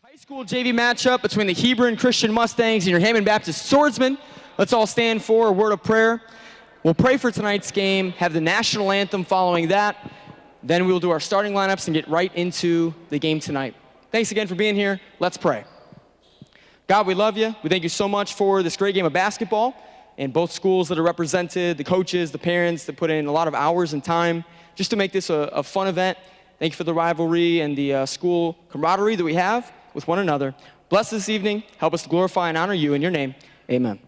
High school JV matchup between the Hebron Christian Mustangs and your Hammond Baptist Swordsmen. Let's all stand for a word of prayer. We'll pray for tonight's game, have the national anthem following that. Then we'll do our starting lineups and get right into the game tonight. Thanks again for being here. Let's pray. God, we love you. We thank you so much for this great game of basketball and both schools that are represented, the coaches, the parents that put in a lot of hours and time just to make this a fun event. Thank you for the rivalry and the school camaraderie that we have with one another. Bless this evening. Help us to glorify and honor you in your name. Amen.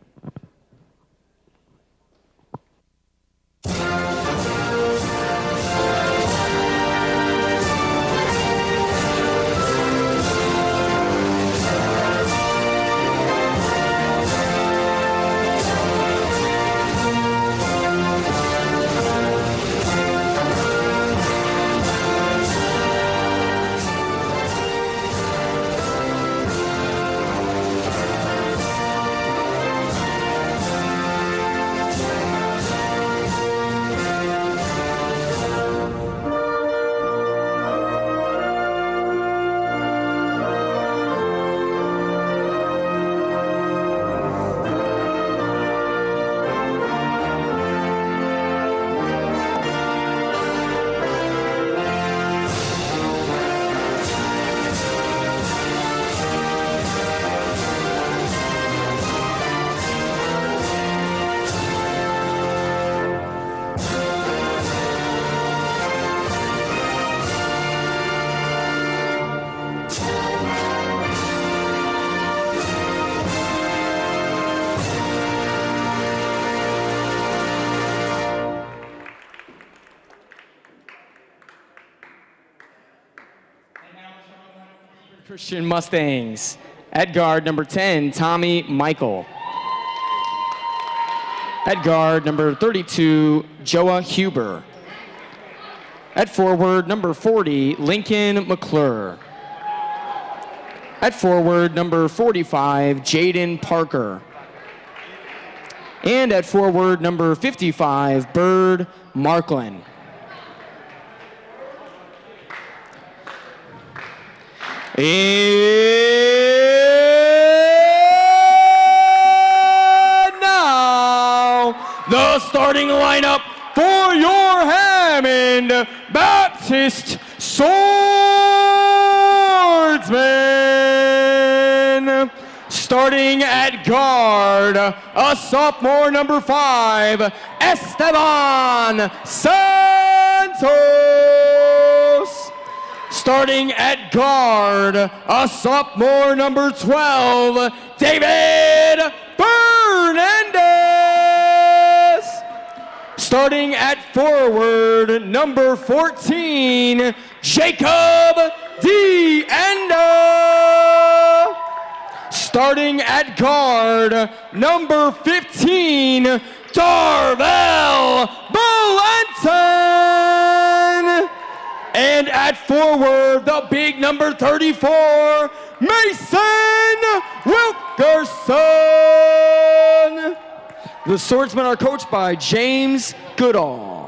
Christian Mustangs. At guard, number 10, Tommy Michael. At guard, number 32, Joa Huber. At forward, number 40, Lincoln McClure. At forward, number 45, Jaden Parker. And at forward, number 55, Bird Markland. And now, the starting lineup for your Hammond Baptist Swordsmen. Starting at guard, a sophomore, number 5, Esteban Santos. Starting at guard, a sophomore, number 12, David Fernandez. Starting at forward, number 14, Jacob DeEnda. Starting at guard, number 15, Darvell Bolenton. And at forward, the big number 34, Mason Wilkerson. The Swordsmen are coached by James Goodall.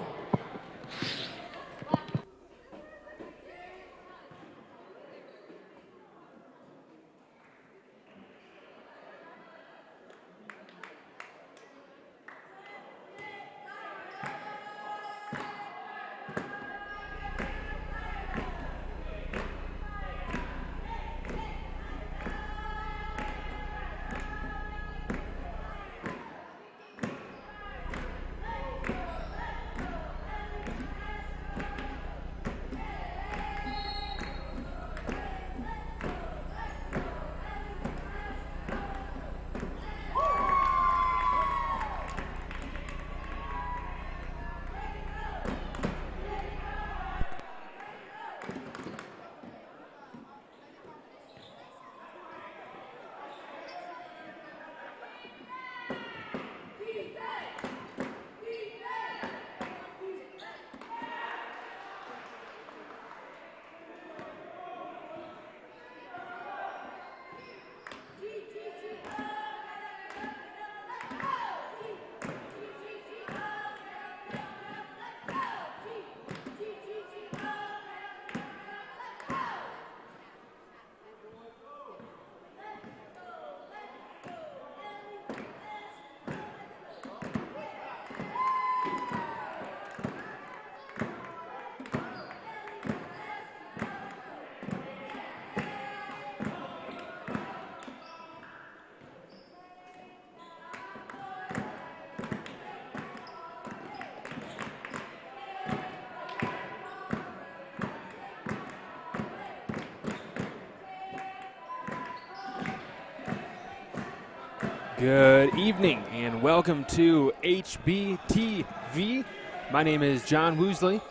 Good evening and welcome to HBTV. My name is John Woosley,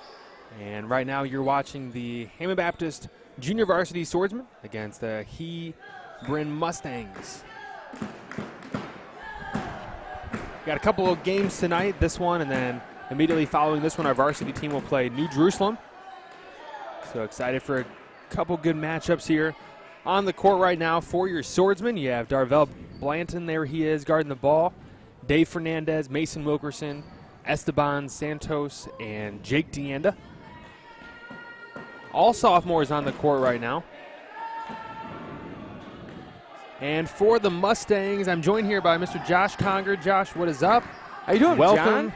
and right now you're watching the Hammond Baptist Junior Varsity Swordsmen against the Hebron Mustangs. Got a couple of games tonight, this one, and then immediately following this one, our varsity team will play New Jerusalem. So excited for a couple good matchups here. On the court right now for your swordsmen, you have Darvell Blanton, there he is, guarding the ball. Dave Fernandez, Mason Wilkerson, Esteban Santos, and Jake Deanda. All sophomores on the court right now. And for the Mustangs, I'm joined here by Mr. Josh Conger. Josh, what is up? How you doing, Welcome. John?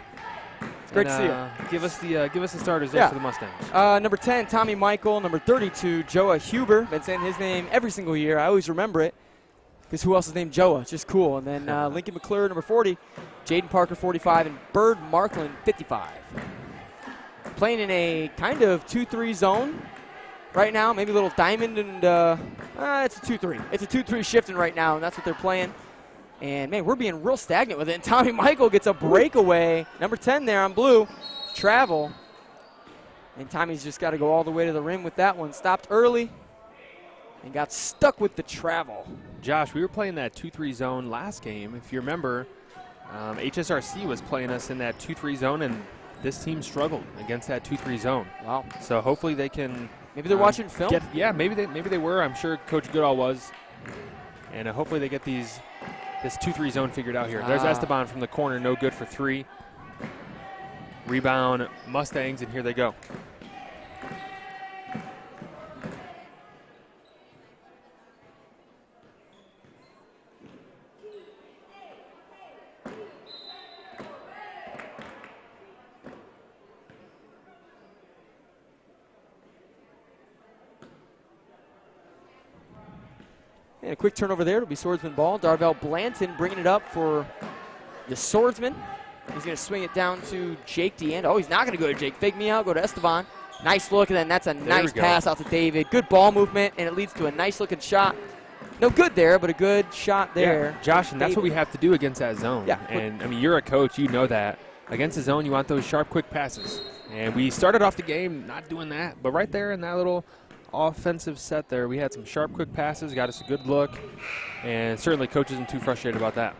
It's great to see you. Give us the starters there for the Mustangs. Number 10, Tommy Michael. Number 32, Joa Huber. Been saying his name every single year. I always remember it because who else is named Joa? It's just cool. And then Lincoln McClure, number 40, Jaden Parker, 45, and Bird Markland, 55. Playing in a kind of 2-3 zone right now. Maybe a little diamond, and it's a 2-3. It's a 2-3 shifting right now, and that's what they're playing. And, man, we're being real stagnant with it. And Tommy Michael gets a breakaway. Number 10 there on blue, travel. And Tommy's just got to go all the way to the rim with that one. Stopped early and got stuck with the travel. Josh, we were playing that 2-3 zone last game. If you remember, HSRC was playing us in that 2-3 zone, and this team struggled against that 2-3 zone. Wow. So hopefully they can. Maybe they're watching film? Maybe they were. I'm sure Coach Goodall was. And hopefully they get this 2-3 zone figured out here. There's Esteban from the corner, no good for 3. Rebound Mustangs, and here they go. And a quick turnover there. It'll be swordsman ball. Darvell Blanton bringing it up for the swordsman. He's going to swing it down to Jake Deanda. Oh, he's not going to go to Jake. Fake me out. Go to Esteban. Nice look, and then that's a nice pass out to David. Good ball movement, and it leads to a nice-looking shot. No good there, but a good shot there. Yeah, Josh, and that's what we have to do against that zone. Yeah. And, I mean, you're a coach. You know that. Against the zone, you want those sharp, quick passes. And we started off the game not doing that. But right there in that little offensive set there, we had some sharp, quick passes, got us a good look, and certainly coach isn't too frustrated about that.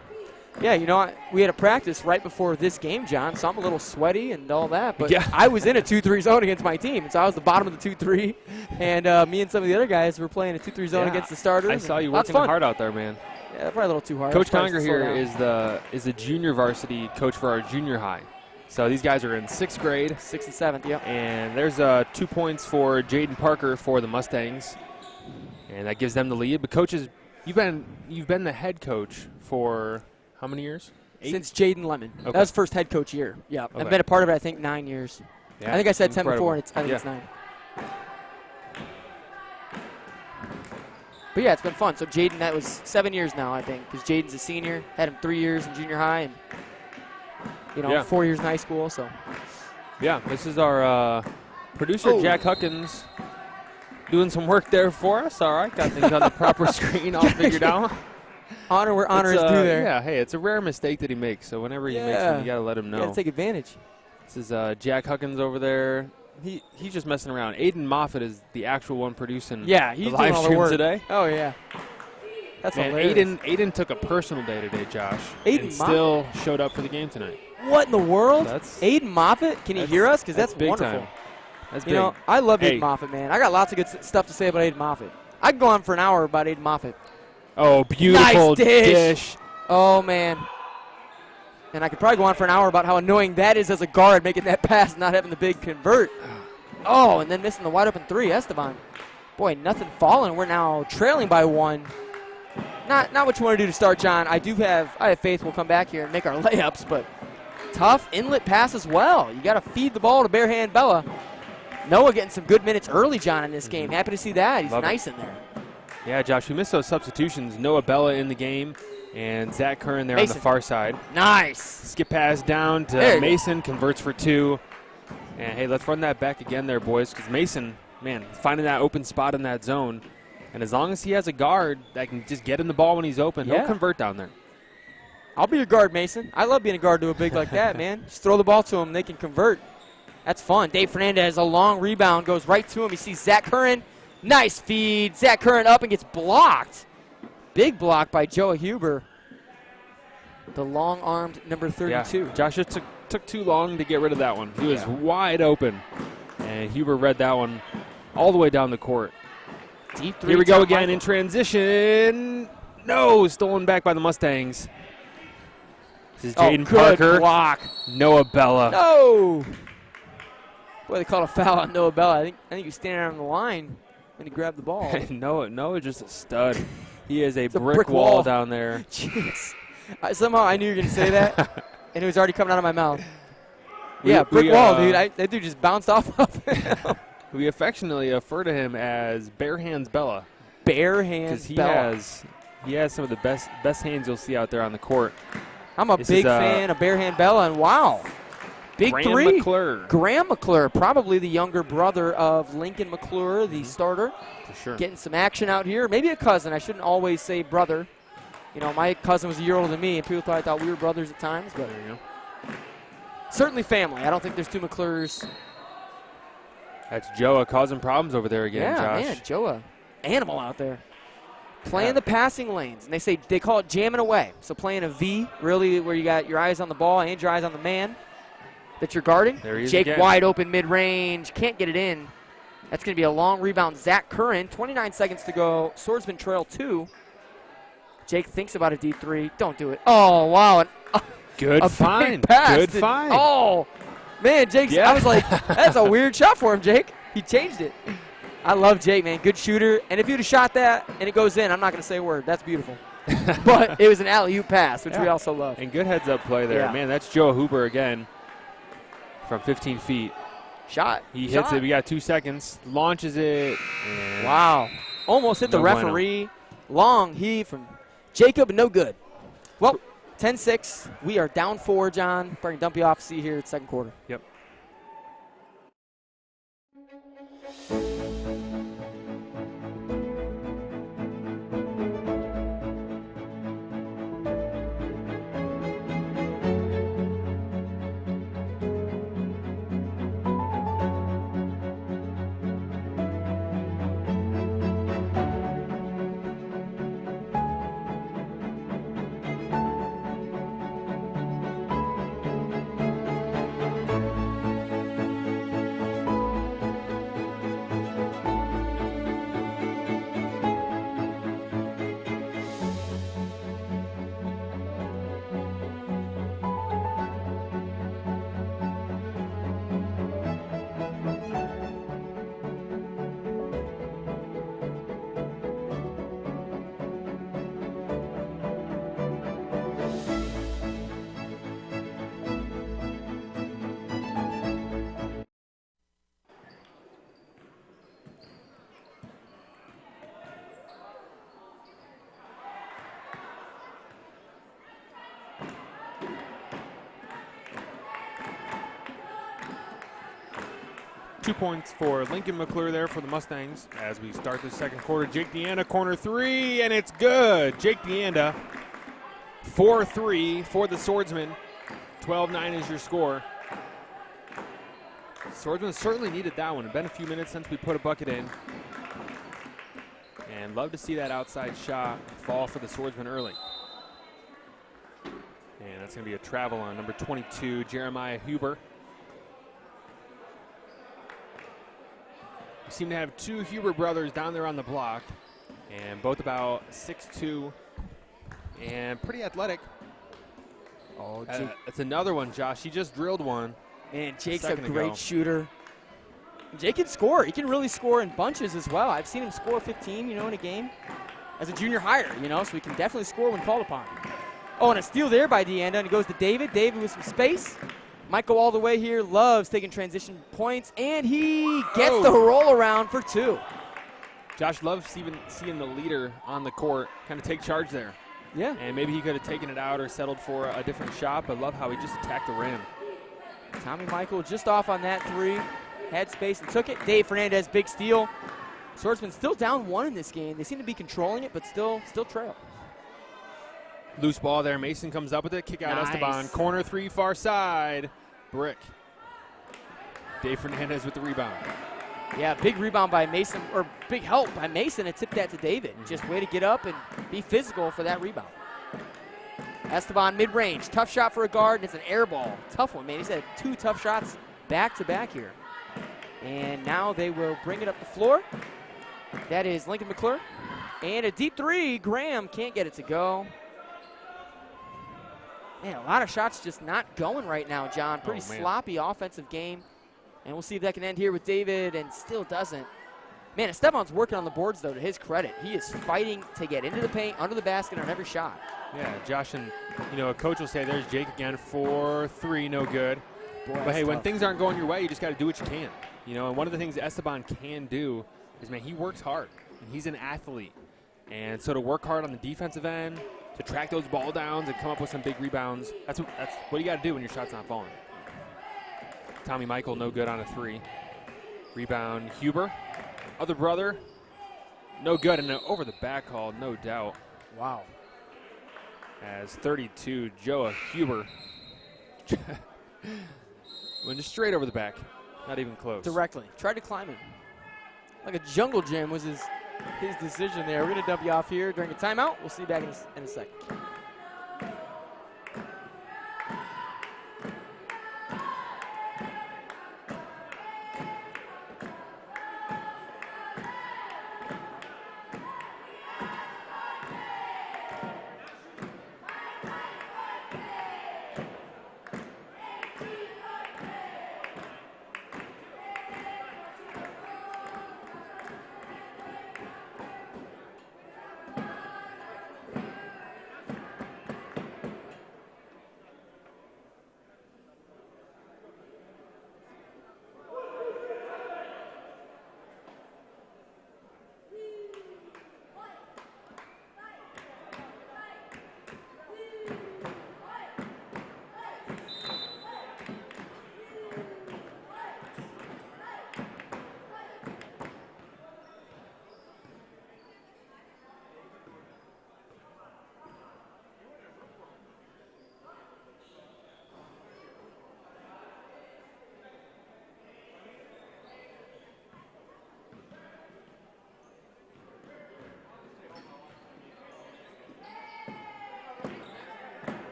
Yeah, you know, we had a practice right before this game, John, so I'm a little sweaty and all that, but yeah. I was in a 2-3 zone against my team, and so I was the bottom of the 2-3, and me and some of the other guys were playing a 2-3 zone against the starters. I saw you working hard out there, man. Yeah, probably a little too hard. Coach Conger here is the junior varsity coach for our junior high. So these guys are in 6th grade. 6th and 7th, yep. And there's 2 points for Jaden Parker for the Mustangs, and that gives them the lead. But coaches, you've been the head coach for how many years? 8? Since Jaden Lemon. Okay. That was first head coach year. Yeah, okay. I've been a part of it, I think, 9 years. Yeah, I think I said 10 incredible. before, and I think it's 9. But, yeah, it's been fun. So, Jaden, that was 7 years now, I think, because Jaden's a senior. Had him 3 years in junior high and, 4 years in high school. So, yeah, this is our producer, Jack Huckins, doing some work there for us. All right, got things on the proper screen all figured out. Honor where honor is due there. Yeah, hey, it's a rare mistake that he makes, so whenever he makes them, you got to let him know. You got to take advantage. This is Jack Huckins over there. He's just messing around. Aiden Moffitt is the actual one producing he's the doing live all the stream work today. Oh, yeah. That's Man, hilarious. Aiden took a personal day today, Josh, Aiden and still showed up for the game tonight. What in the world? Aiden Moffitt? Can you hear us? Because that's big wonderful. Time. That's you big. know, I love Aiden Moffitt, man. I got lots of good stuff to say about Aiden Moffitt. I could go on for an hour about Aiden Moffitt. Oh, beautiful nice dish. Oh, man. And I could probably go on for an hour about how annoying that is as a guard, making that pass and not having the big convert. Oh, and then missing the wide open 3, Esteban. Boy, nothing falling. We're now trailing by 1. Not what you want to do to start, John. I have faith we'll come back here and make our layups, but tough inlet pass as well. You got to feed the ball to Barehand Bella. Noah getting some good minutes early, John, in this game. Happy to see that. He's nice in there. Yeah, Josh, we missed those substitutions. Noah Bella in the game and Zach Curran there on the far side. Nice. Skip pass down to Mason, converts for 2. And, hey, let's run that back again there, boys, because Mason, man, finding that open spot in that zone. And as long as he has a guard that can just get him the ball when he's open, he'll convert down there. I'll be your guard, Mason. I love being a guard to a big like that, man. Just throw the ball to them. They can convert. That's fun. Dave Fernandez, a long rebound, goes right to him. You see Zach Curran. Nice feed. Zach Curran up and gets blocked. Big block by Joe Huber. The long-armed number 32. Yeah. Josh, it took too long to get rid of that one. He was wide open. And Huber read that one all the way down the court. Deep three. Here we go again in transition. No, stolen back by the Mustangs. This is Jaden Parker. Block. Noah Bella. No. Boy, they called a foul on Noah Bella. I think he was standing on the line when he grabbed the ball. Noah just a stud. He is a brick wall down there. Jeez. Somehow I knew you were going to say that, and it was already coming out of my mouth. Brick wall, dude. That dude just bounced off of him. We affectionately refer to him as Bare Hands Bella. Bare Hands Bella. He has some of the best hands you'll see out there on the court. I'm a big fan of Bare Hand Bella, and wow. Big Graham three. McClure. Graham McClure, probably the younger brother of Lincoln McClure, the starter. For sure. Getting some action out here. Maybe a cousin. I shouldn't always say brother. You know, my cousin was a year older than me, and people probably thought we were brothers at times. But there you go. Certainly family. I don't think there's two McClures. That's Joa causing problems over there again, Josh. Yeah, man, Joa. Animal out there. Playing the passing lanes. And they call it jamming away. So playing a V, really, where you got your eyes on the ball and your eyes on the man that you're guarding. There he is Jake again. wide open mid-range. Can't get it in. That's going to be a long rebound. Zach Curran, 29 seconds to go. Swordsman trail 2. Jake thinks about a deep three. Don't do it. Oh, wow. Good find. Good find. Oh, man, Jake. I was like, that's a weird shot for him, Jake. He changed it. I love Jake, man. Good shooter. And if you'd have shot that and it goes in, I'm not going to say a word. That's beautiful. But it was an alley-oop pass, which we also love. And good heads-up play there. Yeah. Man, that's Joe Huber again from 15 feet. Shot. He hits it. We got 2 seconds. Launches it. Wow. Almost hit the referee. Long heave from Jacob, no good. Well, 10-6. We are down 4, John. Bring Dumpy off to see here at second quarter. Yep. Two points for Lincoln McClure there for the Mustangs as we start the second quarter. Jake Deanda, corner three, and it's good. Jake Deanda, 4-3 for the Swordsmen. 12-9 is your score. Swordsmen certainly needed that one. It's been a few minutes since we put a bucket in. And love to see that outside shot fall for the Swordsmen early. And that's going to be a travel on number 22, Jeremiah Huber. We seem to have two Huber brothers down there on the block, and both about 6'2", and pretty athletic. Oh, that's another one, Josh. He just drilled one. Man, Jake's a great shooter. Jake can score. He can really score in bunches as well. I've seen him score 15, in a game as a junior hire, so he can definitely score when called upon. Oh, and a steal there by Deanda, and it goes to David. David with some space. Might go all the way here. Loves taking transition points, and he gets the roll around for 2. Josh loves seeing the leader on the court kind of take charge there. Yeah. And maybe he could have taken it out or settled for a different shot, but love how he just attacked the rim. Tommy Michael just off on that 3. Had space and took it. Dave Fernandez, big steal. Swordsman still down 1 in this game. They seem to be controlling it, but still trail. Loose ball there. Mason comes up with it. Kick out Nice. Esteban. Corner 3, far side. Brick. Dave Fernandez with the rebound. Yeah, big rebound by Mason, or big help by Mason to tip that to David. Just way to get up and be physical for that rebound. Esteban mid-range, tough shot for a guard, and it's an air ball. Tough one, man. He's had 2 tough shots back-to-back here. And now they will bring it up the floor. That is Lincoln McClure. And a deep 3, Graham can't get it to go. Man, a lot of shots just not going right now, John. Pretty sloppy offensive game. And we'll see if that can end here with David, and still doesn't. Man, Esteban's working on the boards, though, to his credit. He is fighting to get into the paint, under the basket on every shot. Yeah, Josh, and, a coach will say, there's Jake again for 3, no good. Boy, but, hey, tough. when things aren't going your way, you just got to do what you can. And one of the things Esteban can do is, man, he works hard, and he's an athlete. And so to work hard on the defensive end, to track those ball downs and come up with some big rebounds, that's what you got to do when your shot's not falling. Tommy Michael, no good on a 3. Rebound, Huber. Other brother, no good. And an over the back call, no doubt. Wow. As 32, Joa Huber. Went just straight over the back. Not even close. Directly. Tried to climb him. Like a jungle gym was his decision there. We're going to dump you off here during a timeout. We'll see you back in a second.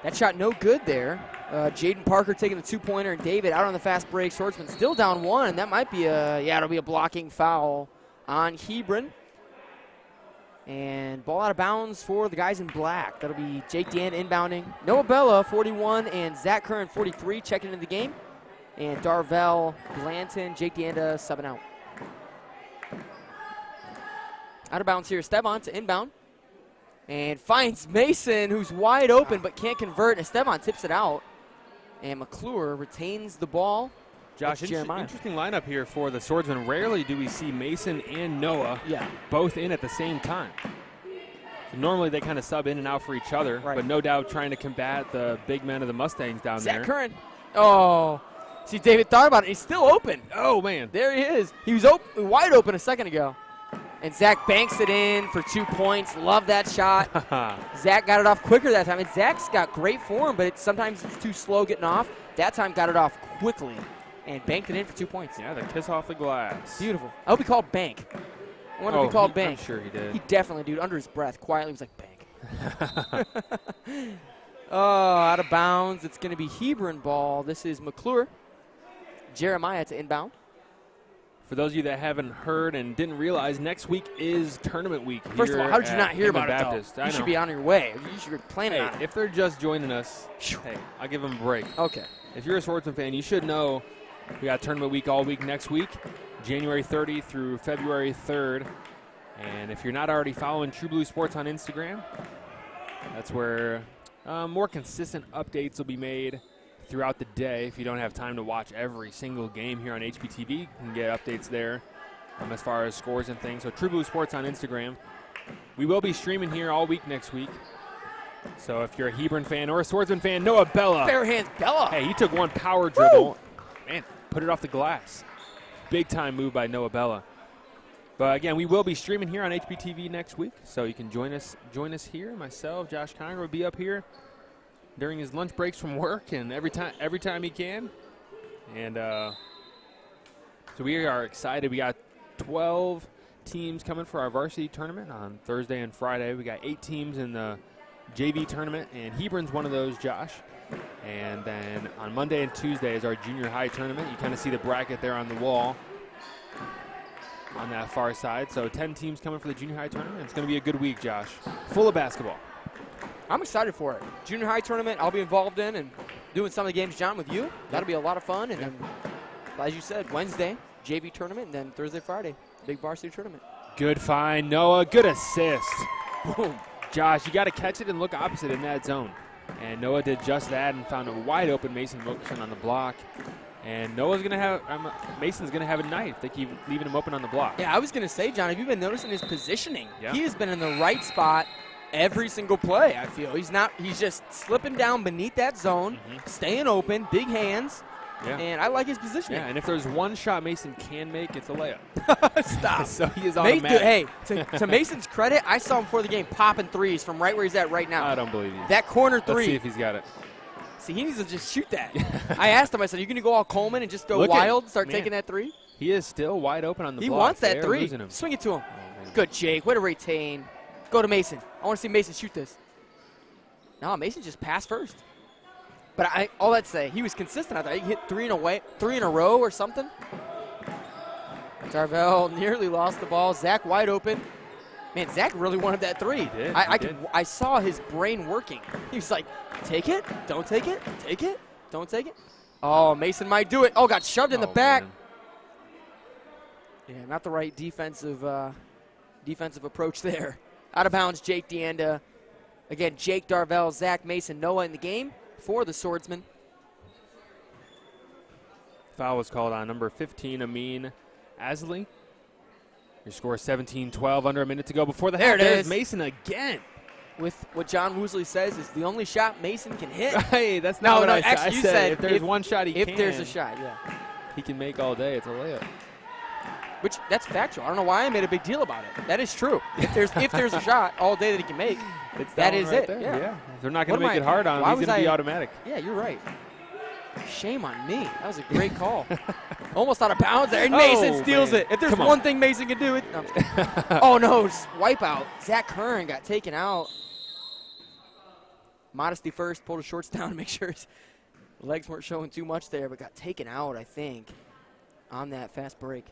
That shot no good there. Jaden Parker taking the 2-pointer, and David out on the fast break. Swordsman still down 1, and that might be it'll be a blocking foul on Hebron. And ball out of bounds for the guys in black. That'll be Jake Dan inbounding. Noah Bella, 41, and Zach Curran, 43, checking into the game. And Darvell, Blanton, Jake Deanda subbing out. Out of bounds here, Esteban to inbound. And finds Mason, who's wide open but can't convert. Esteban tips it out. And McClure retains the ball. Josh, interesting lineup here for the Swordsmen. Rarely do we see Mason and Noah both in at the same time. So normally they kind of sub in and out for each other, but no doubt trying to combat the big men of the Mustangs down there. Zach Curran. Oh, see, David thought about it. He's still open. Oh, man. There he is. He was wide open a second ago. And Zach banks it in for 2 points. Love that shot. Zach got it off quicker that time. And Zach's got great form, but sometimes it's too slow getting off. That time got it off quickly and banked it in for 2 points. Yeah, the kiss off the glass. Beautiful. I hope he called bank. I wonder if he called bank. I'm sure he did. He definitely, dude, under his breath, quietly was like, bank. Out of bounds. It's going to be Hebron ball. This is McClure. Jeremiah to inbound. For those of you that haven't heard and didn't realize, next week is tournament week. First of all, how did you not hear about Baptist? it, though? You should be on your way. You should be planning on it. If they're just joining us, hey, I'll give them a break. Okay. If you're a Swordsman fan, you should know we got tournament week all week next week, January 30th through February 3rd. And if you're not already following True Blue Sports on Instagram, that's where more consistent updates will be made throughout the day. If you don't have time to watch every single game here on HBTV, you can get updates there as far as scores and things. So True Blue Sports on Instagram. We will be streaming here all week next week. So if you're a Hebron fan or a Swordsman fan, Noah Bella. Bare hands Bella. Hey, he took one power dribble. Man, put it off the glass. Big time move by Noah Bella. But again, we will be streaming here on HBTV next week, so you can join us here. Myself, Josh Conger will be up here during his lunch breaks from work, and every time he can. And so we are excited. We got 12 teams coming for our varsity tournament on Thursday and Friday. We got 8 teams in the JV tournament, and Hebron's one of those, Josh. And then on Monday and Tuesday is our junior high tournament. You kind of see the bracket there on the wall on that far side. So 10 teams coming for the junior high tournament. It's going to be a good week, Josh. Full of basketball. I'm excited for it. Junior high tournament I'll be involved in and doing some of the games, John, with you. That'll be a lot of fun. And then, as you said, Wednesday, JV tournament, and then Thursday, Friday, big varsity tournament. Good find, Noah. Good assist. Boom. Josh, you got to catch it and look opposite in that zone. And Noah did just that and found a wide open Mason Wilkerson on the block. And Mason's going to have a night if they keep leaving him open on the block. Yeah, I was going to say, John, have you been noticing his positioning? Yeah. He has been in the right spot every single play, I feel. He's just slipping down beneath that zone, staying open, big hands. Yeah. And I like his positioning. Yeah, and if there's one shot Mason can make, it's a layup. Stop. So he is automatic. Hey, to Mason's credit, I saw him before the game popping threes from right where he's at right now. I don't believe you. That corner three. Let's see if he's got it. See, he needs to just shoot that. I asked him, I said, are you going to go all Coleman and just go wild, start taking that three? He is still wide open on the block. He wants that They're three. losing him. Swing it to him. Good, Jake. Way to retain. Go to Mason. I want to see Mason shoot this. No, Mason just passed first. But all that say, he was consistent. I thought he hit three in a row or something. Darvell nearly lost the ball. Zach wide open. Man, Zach really wanted that three. He did. I saw his brain working. He was like, take it, don't take it, take it, don't take it. Oh, Mason might do it. Oh, got shoved in the back. Man. Yeah, not the right defensive approach there. Out of bounds, Jake DeAnda. Again, Jake, Darvell, Zach, Mason, Noah in the game for the Swordsmen. Foul was called on number 15, Amin Asley. Your score is 17-12, under a minute to go before the half. There it is. Mason again. With what John Woosley says is the only shot Mason can hit. Hey, that's not what I said. Actually, you said said if there's one shot he can. If there's a shot, yeah. He can make all day. It's a layup. Which, that's factual. I don't know why I made a big deal about it. That is true. If there's a shot all day that he can make, that is it. There. Yeah. They're not going to make it hard on him. He's going to be automatic. Yeah, you're right. Shame on me. That was a great call. Almost out of bounds there, and Mason steals it. If there's one thing Mason can do, it. No, oh, no, wipeout. Zach Kern got taken out. Modesty first, pulled his shorts down to make sure his legs weren't showing too much there, but got taken out, I think, on that fast break.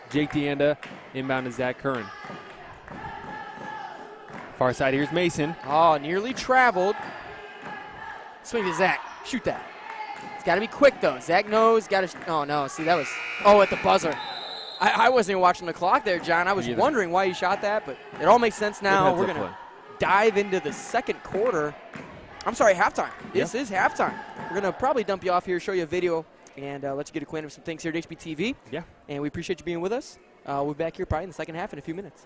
Jake DeAnda inbound to Zach Curran. Far side, here's Mason. Oh, nearly traveled. Swing to Zach. Shoot that. It's got to be quick, though. Zach knows. Got to. Oh, no. See, that was. Oh, at the buzzer. I wasn't even watching the clock there, John. I was wondering why he shot that, but it all makes sense now. We're going to dive into the second quarter. I'm sorry, halftime. This is halftime. We're going to probably dump you off here, show you a video, and let you get acquainted with some things here at HBTV. Yeah. And we appreciate you being with us. We'll be back here probably in the second half in a few minutes.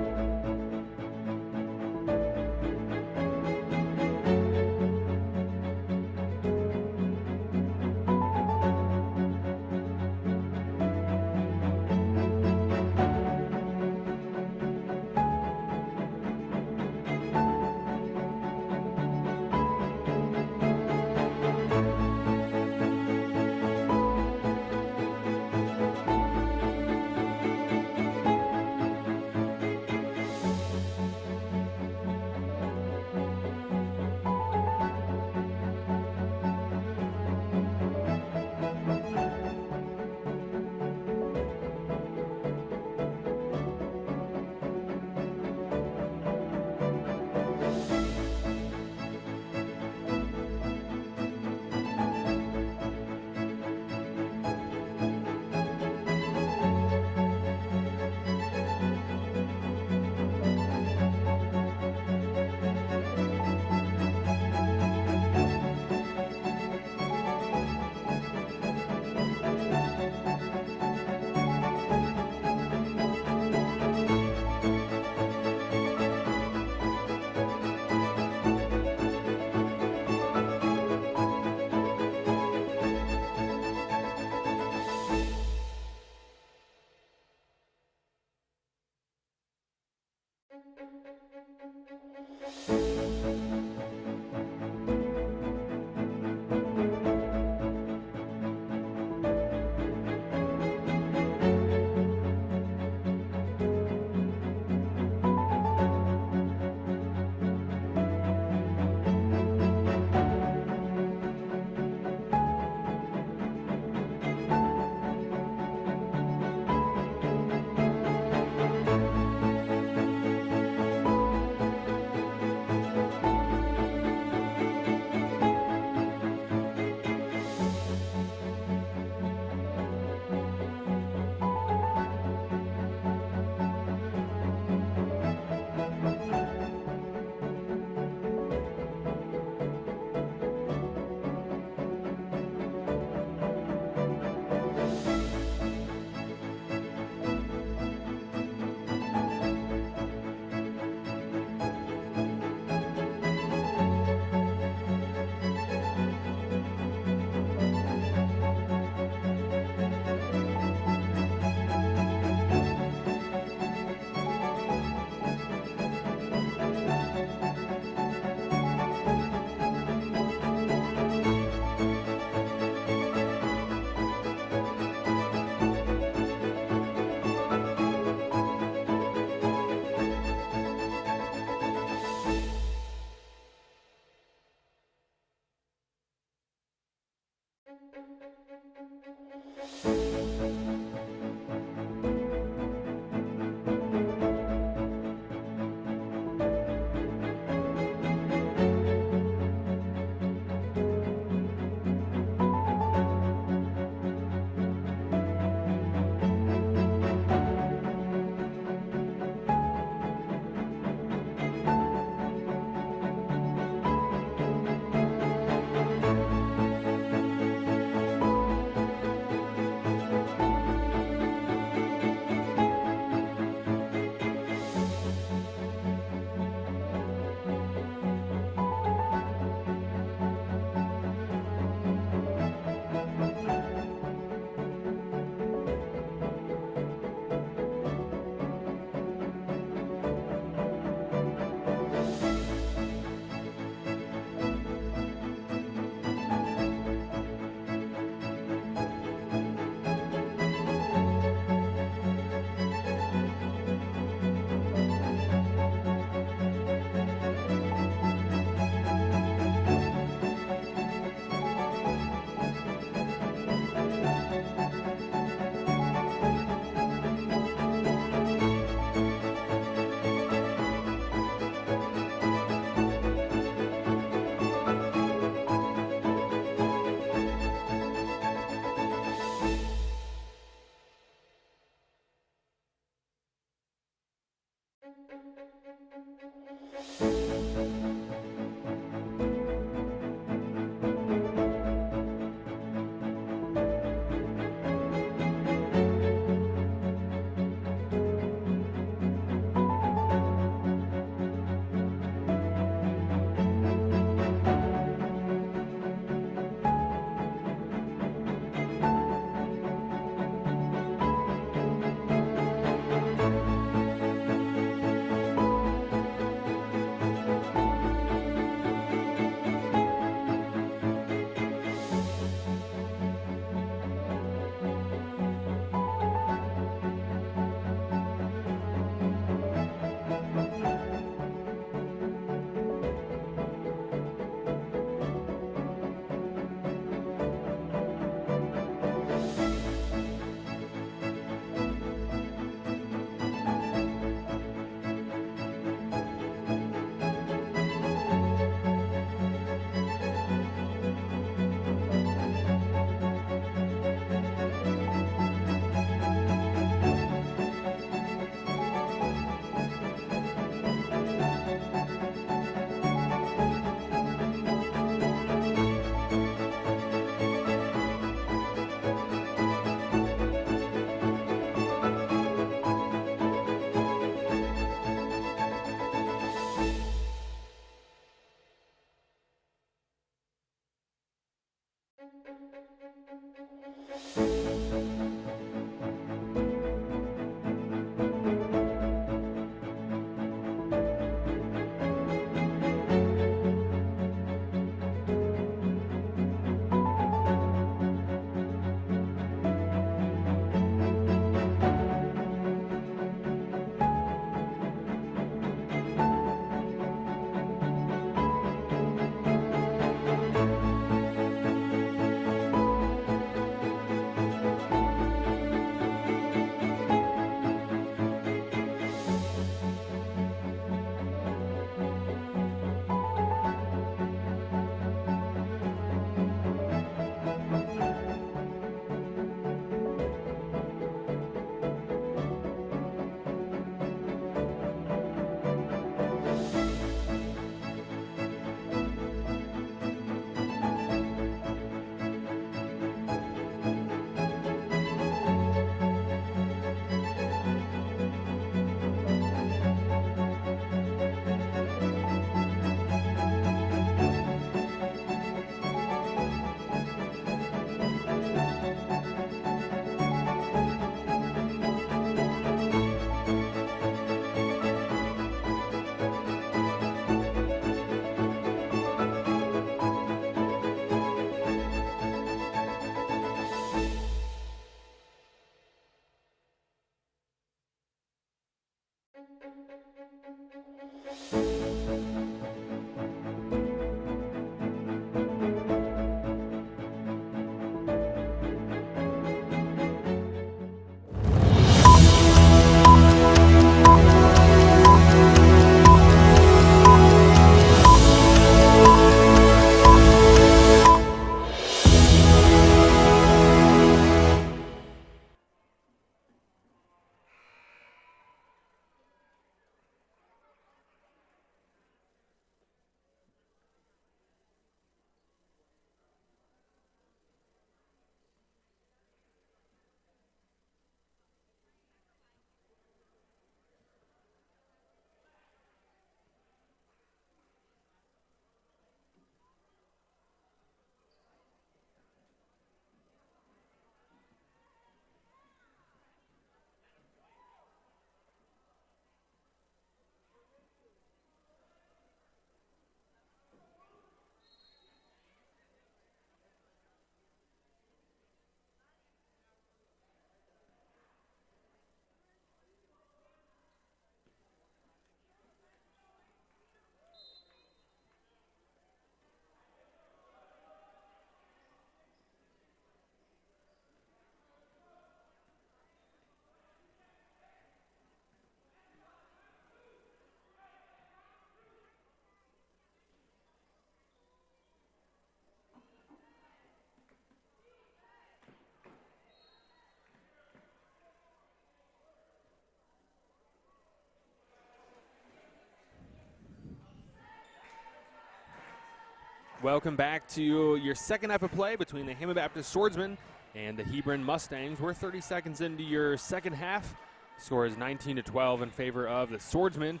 Welcome back to your second half of play between the Hammond Baptist Swordsmen and the Hebron Mustangs. We're 30 seconds into your second half. Score is 19-12 in favor of the Swordsmen.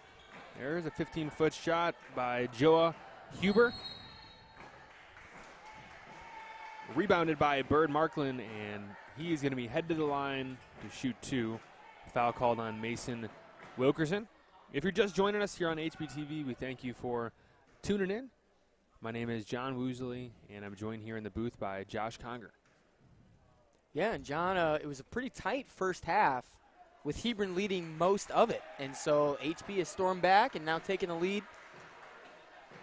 There's a 15-foot shot by Joa Huber. Rebounded by Bird Marklin, and he's going to be head to the line to shoot two. Foul called on Mason Wilkerson. If you're just joining us here on HBTV, we thank you for tuning in. My name is John Woosley, and I'm joined here in the booth by Josh Conger. Yeah, and John, it was a pretty tight first half with Hebron leading most of it. And so HB has stormed back and now taking the lead.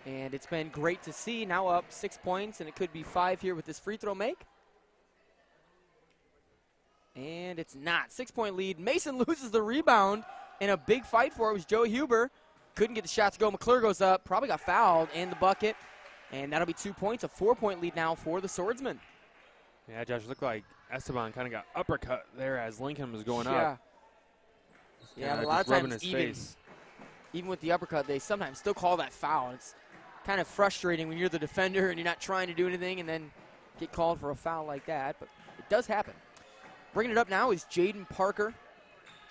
And it's been great to see. Now up 6 points, and it could be 5 here with this free throw make. And it's not. 6-point lead. Mason loses the rebound in a big fight for it. It was Joe Huber. Couldn't get the shot to go. McClure goes up. Probably got fouled and the bucket. And that'll be 2 points. A 4-point lead now for the Swordsmen. Yeah, Josh, looked like Esteban kind of got uppercut there as Lincoln was going up. Yeah, a lot of times even with the uppercut, they sometimes still call that foul. It's kind of frustrating when you're the defender and you're not trying to do anything and then get called for a foul like that. But it does happen. Bringing it up now is Jaden Parker.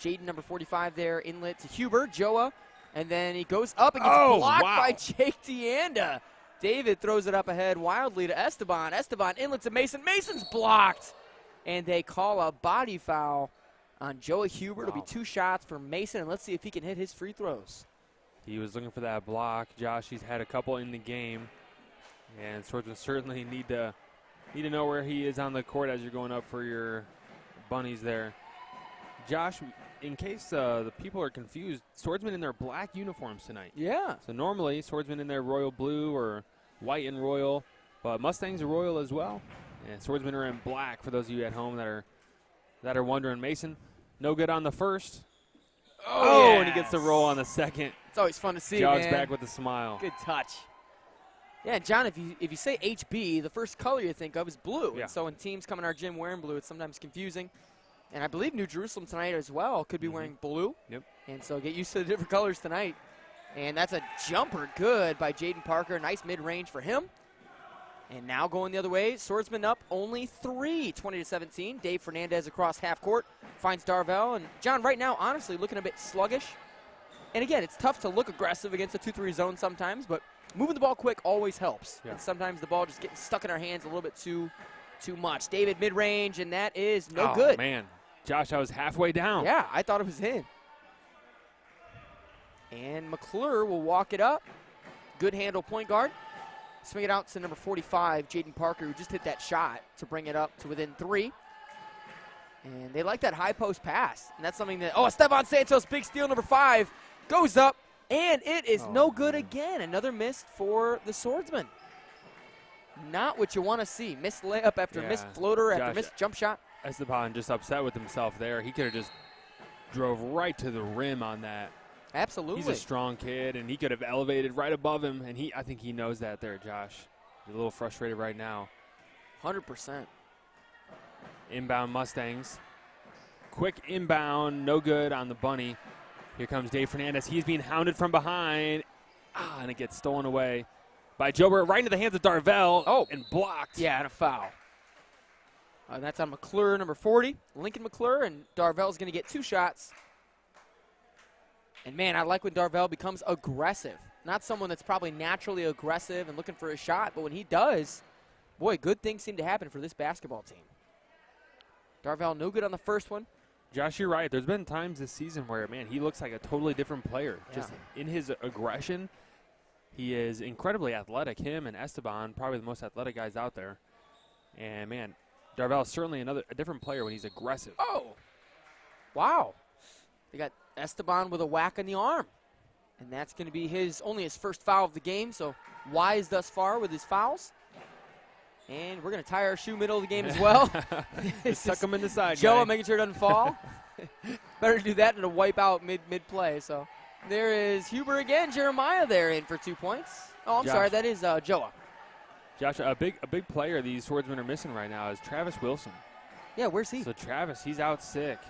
Jaden, number 45 there, inlet to Huber, Joa. And then he goes up and gets blocked by Jake Deanda. David throws it up ahead wildly to Esteban. Esteban inlet to Mason. Mason's blocked. And they call a body foul on Joa Huber. It'll be 2 shots for Mason, and let's see if he can hit his free throws. He was looking for that block. Josh, he's had a couple in the game. And Swordsmen certainly need to know where he is on the court as you're going up for your bunnies there. Josh, in case the people are confused, Swordsmen in their black uniforms tonight. Yeah. So normally Swordsmen in their royal blue or white and royal, but Mustangs are royal as well. And Swordsmen are in black for those of you at home that are wondering. Mason, no good on the first. Oh, yes. And he gets the roll on the second. It's always fun to see, Jogs man. back with a smile. Good touch. Yeah, John, if you say HB, the first color you think of is blue. Yeah. And so when teams come in our gym wearing blue, it's sometimes confusing. And I believe New Jerusalem tonight as well could be wearing blue. Yep. And so get used to the different colors tonight. And that's a jumper good by Jaden Parker. Nice mid-range for him. And now going the other way, Swordsman up only 3, 20-17. Dave Fernandez across half court finds Darvell. And John, right now, honestly, looking a bit sluggish. And again, it's tough to look aggressive against a 2-3 zone sometimes, but moving the ball quick always helps. Yeah. And sometimes the ball just getting stuck in our hands a little bit too much. David mid-range, and that is no good. Oh, man. Josh, I was halfway down. Yeah, I thought it was in. And McClure will walk it up. Good handle point guard. Swing it out to number 45, Jaden Parker, who just hit that shot to bring it up to within 3. And they like that high post pass. And that's something that, Esteban Santos, big steal, number 5, goes up. And it is no good again. Another miss for the Swordsman. Not what you want to see. Missed layup after missed floater after missed jump shot. Esteban just upset with himself there. He could have just drove right to the rim on that. Absolutely. He's a strong kid, and he could have elevated right above him, and I think he knows that there, Josh. He's a little frustrated right now. 100%. Inbound Mustangs. Quick inbound, no good on the bunny. Here comes Dave Fernandez. He's being hounded from behind. And it gets stolen away by Jobert right into the hands of Darvell. And blocked. Yeah, and a foul. That's on McClure, number 40. Lincoln McClure, and Darvell's going to get 2 shots. And, man, I like when Darvell becomes aggressive. Not someone that's probably naturally aggressive and looking for a shot, but when he does, boy, good things seem to happen for this basketball team. Darvell no good on the first one. Josh, you're right. There's been times this season where, man, he looks like a totally different player. Yeah. Just in his aggression, he is incredibly athletic. Him and Esteban, probably the most athletic guys out there. And, man, Darvell is certainly a different player when he's aggressive. Oh, wow. They got Esteban with a whack on the arm. And that's going to be only his first foul of the game, so wise thus far with his fouls. And we're going to tie our shoe middle of the game as well. Just tuck him in the side, Joe making sure it doesn't fall. Better do that than to wipe out mid-play. So there is Huber again. Jeremiah there in for 2 points. Oh, I'm sorry. That is Joa. Josh, a big player these Swordsmen are missing right now is Travis Wilson. Yeah, where's he? So Travis, he's out sick,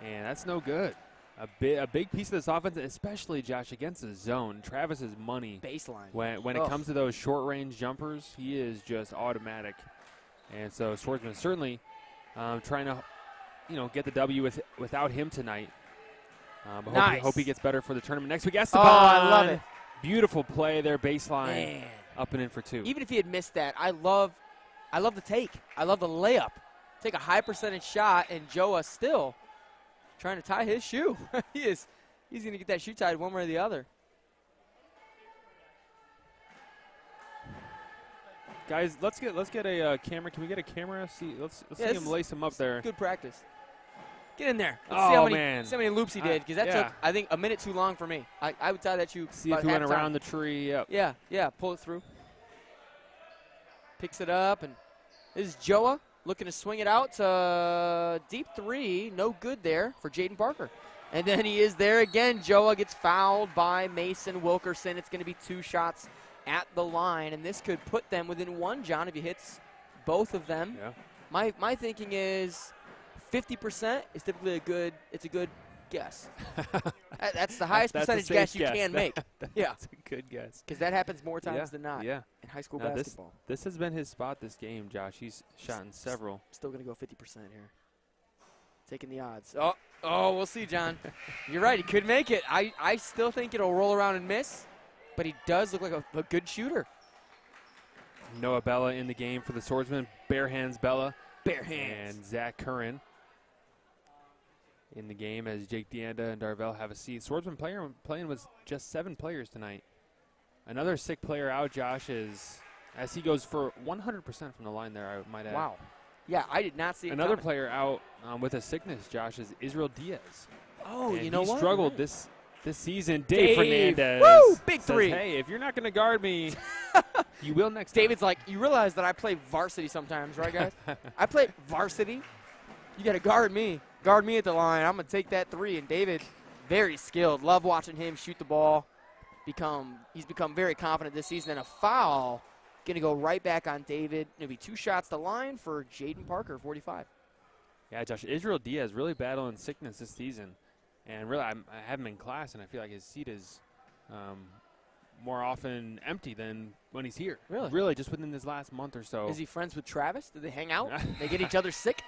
and that's no good. a big piece of this offense, especially, Josh, against the zone. Travis is money. Baseline. When it comes to those short-range jumpers, he is just automatic. And so Swordsman certainly trying to, get the W without him tonight. Nice. Hope he gets better for the tournament next week. Esteban. Oh, I love it. Beautiful play there, baseline. Man. Up and in for 2. Even if he had missed that, I love the take. I love the layup. Take a high percentage shot, and Joa still trying to tie his shoe. He's going to get that shoe tied one way or the other. Guys, let's get a camera. Can we get a camera? Let's see him lace him up there. Good practice. Get in there. Let's Oh, see how many, man. see how many loops he did, because that took, I think, a minute too long for me. I would tie that shoe. See if he went around the tree. Yep. Yeah, pull it through. Picks it up, and this is Joa looking to swing it out to deep 3. No good there for Jaden Parker. And then he is there again. Joa gets fouled by Mason Wilkerson. It's going to be 2 shots at the line, and this could put them within 1, John, if he hits both of them. Yeah. My thinking is 50% is typically a good guess. That's the highest percentage guess you can make. That's a good guess. Because that happens more times than not in high school basketball. This has been his spot this game, Josh. He's shot in several. Still going to go 50% here. Taking the odds. Oh, we'll see, John. You're right. He could make it. I still think it'll roll around and miss, but he does look like a good shooter. Noah Bella in the game for the Swordsmen. Bare hands Bella. Bare hands. And Zach Curran in the game as Jake Deanda and Darvell have a seat. Swordsman playing with just 7 players tonight. Another sick player out, Josh, as he goes for 100% from the line there, I might add. Wow. Yeah, I did not see it Another coming. player out with a sickness, Josh, is Israel Diaz. Oh, and you know what? He struggled this season. Dave Fernandez Woo! Big says, 3. hey, if you're not going to guard me, you will next David's time. like, you realize that I play varsity sometimes, right, guys? I play varsity. You got to guard me. Guard me at the line. I'm going to take that 3. And David, very skilled. Love watching him shoot the ball. He's become very confident this season. And a foul going to go right back on David. It'll be 2 shots to line for Jaden Parker, 45. Yeah, Josh, Israel Diaz really battling sickness this season. And really, I have him in class, and I feel like his seat is more often empty than when he's here. Really? Really, just within this last month or so. Is he friends with Travis? Do they hang out? They get each other sick?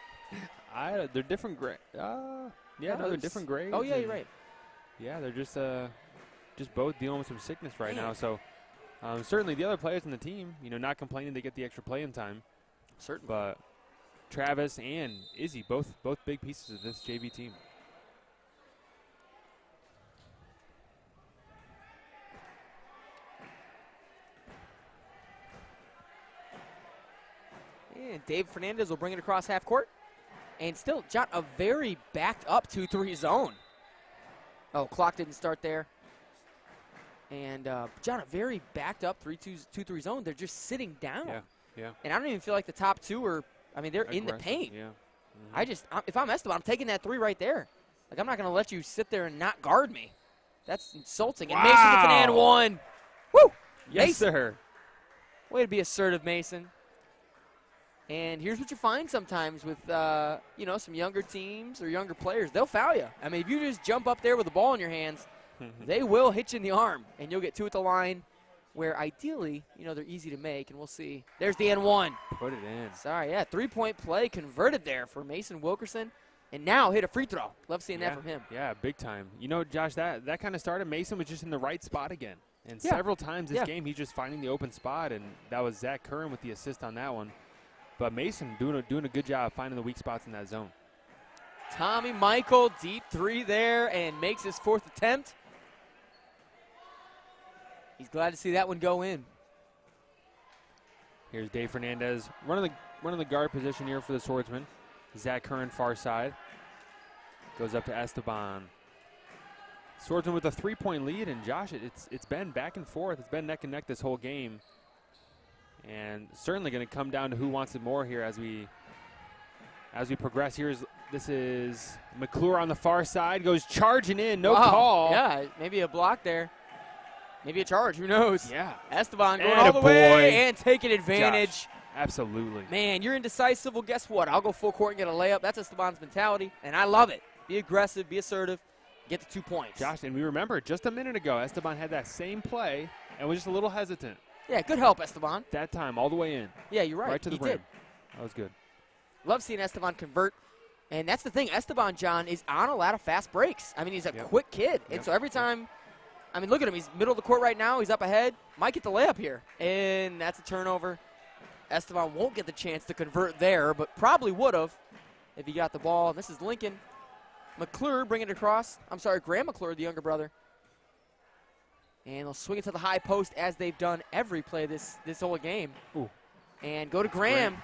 They're different grades. They're different grades. Oh, yeah, you're right. Yeah, they're just both dealing with some sickness right now. So certainly the other players in the team, not complaining they get the extra playing time. Certainly. But Travis and Izzy, both big pieces of this JV team. And Dave Fernandez will bring it across half court. And still, John, a very backed up 2-3 zone. Oh, clock didn't start there. And, John, a very backed up 2-3 zone. They're just sitting down. Yeah. And I don't even feel like the top 2 are, they're in the paint. Yeah. Mm-hmm. If I'm Esteban, I'm taking that 3 right there. Like, I'm not going to let you sit there and not guard me. That's insulting. And Mason gets an and 1. Woo! Yes, Mason. sir. Way to be assertive, Mason. And here's what you find sometimes with, some younger teams or younger players. They'll foul you. If you just jump up there with the ball in your hands, they will hit you in the arm, and you'll get 2 at the line where ideally, they're easy to make, and we'll see. There's the N1. Put it in. Sorry, 3-point play converted there for Mason Wilkerson, and now hit a free throw. Love seeing that from him. Yeah, big time. Josh, that kind of started. Mason was just in the right spot again. And several times this game, he's just finding the open spot, and that was Zach Curran with the assist on that one. But Mason doing a good job finding the weak spots in that zone. Tommy Michael, deep 3 there, and makes his 4th attempt. He's glad to see that one go in. Here's Dave Fernandez running the guard position here for the Swordsman. Zach Curran far side. Goes up to Esteban. Swordsman with a 3-point lead, and Josh, it's been back and forth. It's been neck and neck this whole game. And certainly going to come down to who wants it more here as we progress. This is McClure on the far side, goes charging in, no call. Yeah, maybe a block there. Maybe a charge, who knows? Yeah. Esteban going all the way and taking advantage. Josh, absolutely. Man, you're indecisive. Well, guess what? I'll go full court and get a layup. That's Esteban's mentality, and I love it. Be aggressive, be assertive. get the 2 points. Josh, and we remember just a minute ago, Esteban had that same play and was just a little hesitant. Yeah, good help, Esteban. That time, all the way in. Yeah, you're right. Right to the He rim. did. That was good. Love seeing Esteban convert. And that's the thing. Esteban, John, is on a lot of fast breaks. I mean, he's a quick kid. And so every time, I mean, look at him. He's middle of the court right now. He's up ahead. Might get the layup here. And that's a turnover. Esteban won't get the chance to convert there, but probably would have if he got the ball. And this is Lincoln. McClure bringing it across. I'm sorry, Graham McClure, the younger brother. And they'll swing it to the high post as they've done every play this whole game. Ooh. And go to Graham.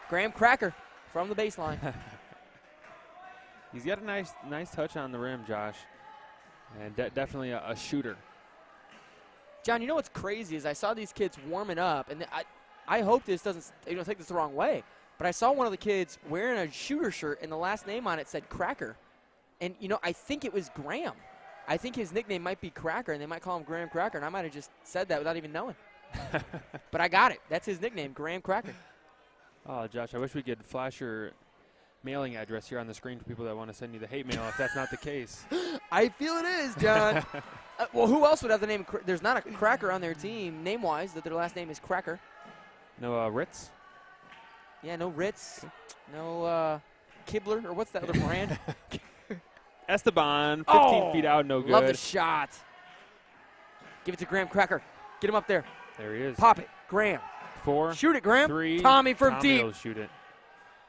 Graham Cracker from the baseline. He's got a nice touch on the rim, Josh, and definitely a shooter. John, you know what's crazy is I saw these kids warming up, and I hope this doesn't, you don't take this the wrong way, but I saw one of the kids wearing a shooter shirt, and the last name on it said Cracker. And, you know, I think it was Graham. I think his nickname might be Cracker, and they might call him Graham Cracker, and I might have just said that without even knowing. But I got it. That's his nickname, Graham Cracker. Oh, Josh, I wish we could flash your mailing address here on the screen for people that want to send you the hate mail if that's not the case. I feel it is, John. Well, who else would have the name? There's not a Cracker on their team, name-wise, that their last name is Cracker. No Ritz? Yeah, no Ritz. No Kibler, or what's that other brand? Esteban, 15 feet out, no good. Love the shot. Give it to Graham Cracker. Get him up there. There he is. Pop it, Graham. 4. Shoot it, Graham. 3. Tommy from deep. Will shoot it.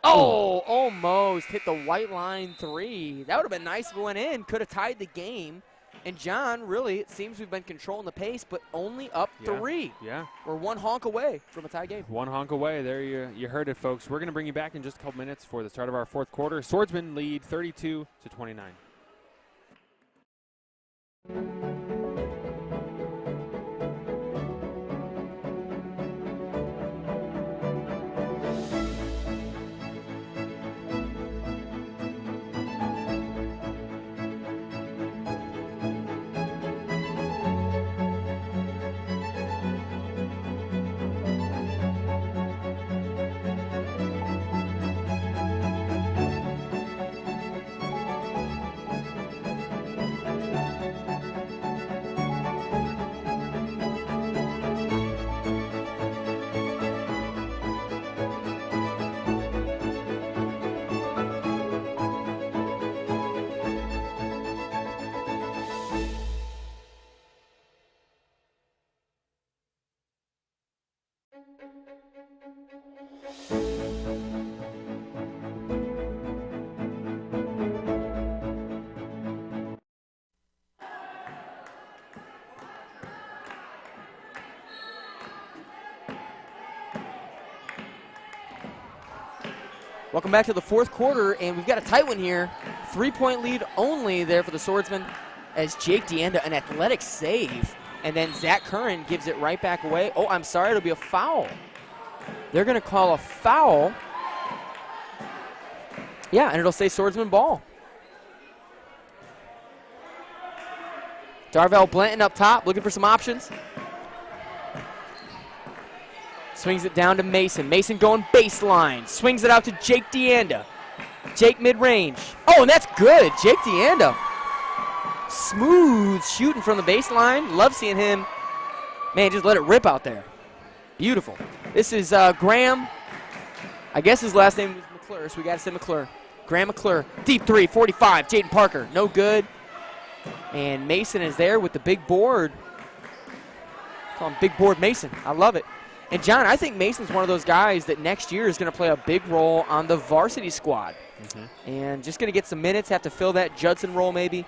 Oh, almost hit the white line 3. That would have been nice if it went in. Could have tied the game. And John, really, it seems we've been controlling the pace, but only up 3. Yeah. We're one honk away from a tie game. One honk away. There you heard it, folks. We're going to bring you back in just a couple minutes for the start of our fourth quarter. Swordsmen lead 32-29. Welcome back to the fourth quarter, and we've got a tight one here. 3-point lead only there for the Swordsmen as Jake DeAnda, an athletic save. And then Zach Curran gives it right back away. Oh, I'm sorry, it'll be a foul. They're going to call a foul. Yeah, and it'll say Swordsman ball. Darvell Blanton up top, looking for some options. Swings it down to Mason. Mason going baseline. Swings it out to Jake DeAnda. Jake mid-range. Oh, and that's good. Jake DeAnda. Smooth shooting from the baseline. Love seeing him. Man, just let it rip out there. Beautiful. This is Graham. I guess his last name was McClure, so we got to say McClure. Graham McClure. Deep 3, 45. Jaden Parker. No good. And Mason is there with the big board. Call him Big Board Mason. I love it. And, John, I think Mason's one of those guys that next year is going to play a big role on the varsity squad. Mm-hmm. And just going to get some minutes, have to fill that Judson role maybe.